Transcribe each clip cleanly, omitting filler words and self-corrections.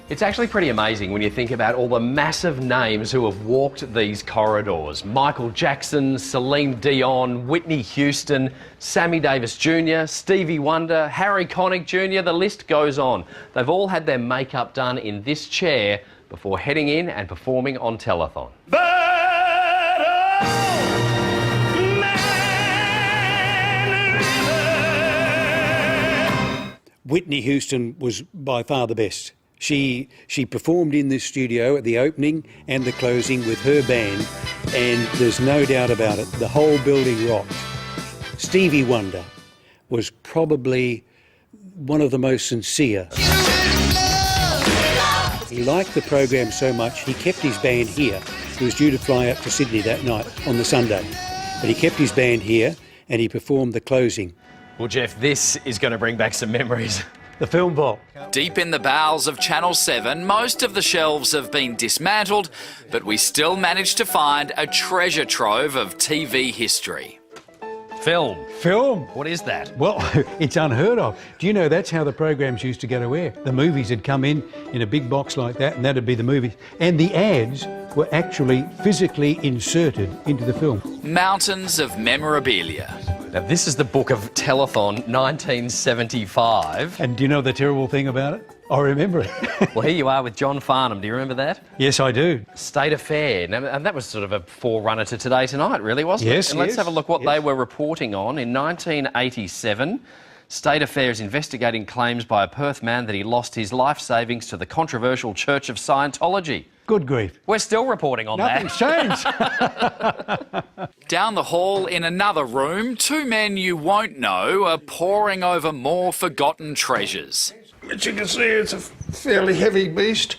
It's actually pretty amazing when you think about all the massive names who have walked these corridors. Michael Jackson, Celine Dion, Whitney Houston, Sammy Davis Jr, Stevie Wonder, Harry Connick Jr, the list goes on. They've all had their makeup done in this chair before heading in and performing on telethon. Whitney Houston was by far the best. She performed in this studio at the opening and the closing with her band, and there's no doubt about it, the whole building rocked. Stevie Wonder was probably one of the most sincere. He liked the program so much, he kept his band here. He was due to fly up to Sydney that night on the Sunday, but he kept his band here and he performed the closing. Well, Jeff, this is going to bring back some memories. The film vault. Deep in the bowels of Channel 7, most of the shelves have been dismantled, but we still managed to find a treasure trove of TV history. Film. Film? What is that? Well, it's unheard of. Do you know that's how the programs used to go to air? The movies would come in a big box like that, and that'd be the movie. And the ads were actually physically inserted into the film. Mountains of memorabilia. Now, this is the book of Telethon 1975. And do you know the terrible thing about it? I remember it. Well, here you are with John Farnham. Do you remember that? Yes, I do. State Affair. Now, and that was sort of a forerunner to Today Tonight, really, wasn't it? Yes, And let's have a look what they were reporting on. In 1987, State Affair is investigating claims by a Perth man that he lost his life savings to the controversial Church of Scientology. Good grief. We're still reporting on that. Nothing's changed. Down the hall in another room, two men you won't know are poring over more forgotten treasures. As you can see, it's a fairly heavy beast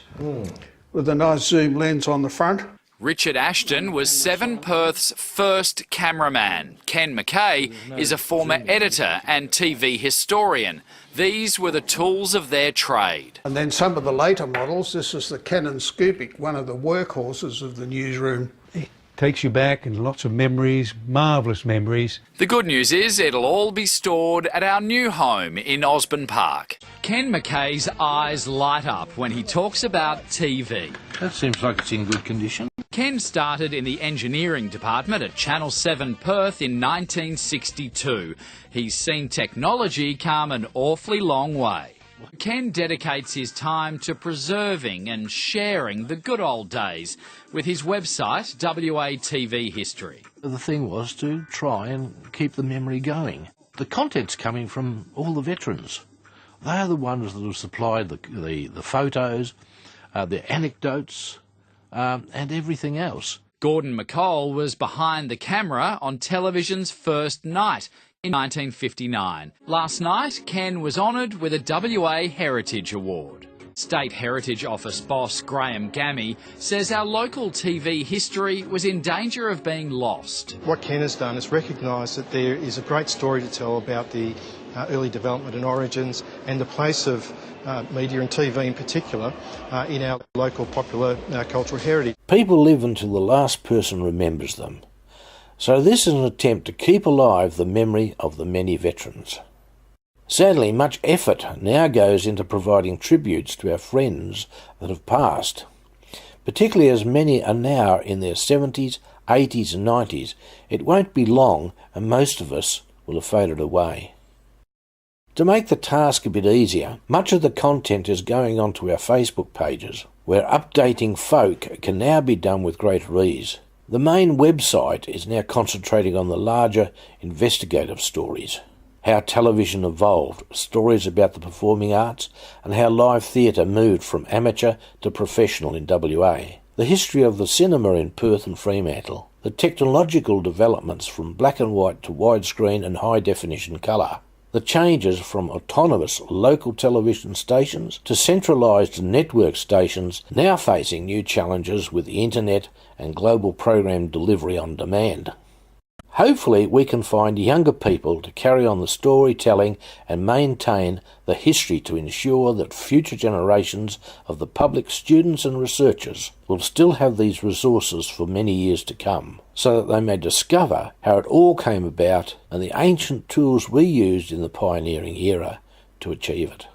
with a nice zoom lens on the front. Richard Ashton was Seven Perth's first cameraman. Ken McKay is a former editor and TV historian. These were the tools of their trade. And then some of the later models, this is the Canon Scoopik, one of the workhorses of the newsroom. It takes you back and lots of memories, marvellous memories. The good news is it'll all be stored at our new home in Osborne Park. Ken McKay's eyes light up when he talks about TV. That seems like it's in good condition. Ken started in the engineering department at Channel 7 Perth in 1962. He's seen technology come an awfully long way. Ken dedicates his time to preserving and sharing the good old days with his website, WA TV History. The thing was to try and keep the memory going. The content's coming from all the veterans. They are the ones that have supplied the photos, the anecdotes, and everything else. Gordon McCall was behind the camera on television's first night in 1959. Last night, Ken was honoured with a WA Heritage Award. State Heritage Office boss Graham Gammy says our local TV history was in danger of being lost. What Ken has done is recognise that there is a great story to tell about the early development and origins and the place of media and TV in particular in our local popular cultural heritage. People live until the last person remembers them. So this is an attempt to keep alive the memory of the many veterans. Sadly, much effort now goes into providing tributes to our friends that have passed, particularly as many are now in their 70s, 80s and 90s. It won't be long and most of us will have faded away. To make the task a bit easier, much of the content is going onto our Facebook pages, where updating folk can now be done with greater ease. The main website is now concentrating on the larger investigative stories, how television evolved, stories about the performing arts, and how live theatre moved from amateur to professional in WA, the history of the cinema in Perth and Fremantle, the technological developments from black and white to widescreen and high-definition colour, The changes from autonomous local television stations to centralised network stations now facing new challenges with the internet and global program delivery on demand. Hopefully we can find younger people to carry on the storytelling and maintain the history to ensure that future generations of the public students and researchers will still have these resources for many years to come, so that they may discover how it all came about and the ancient tools we used in the pioneering era to achieve it.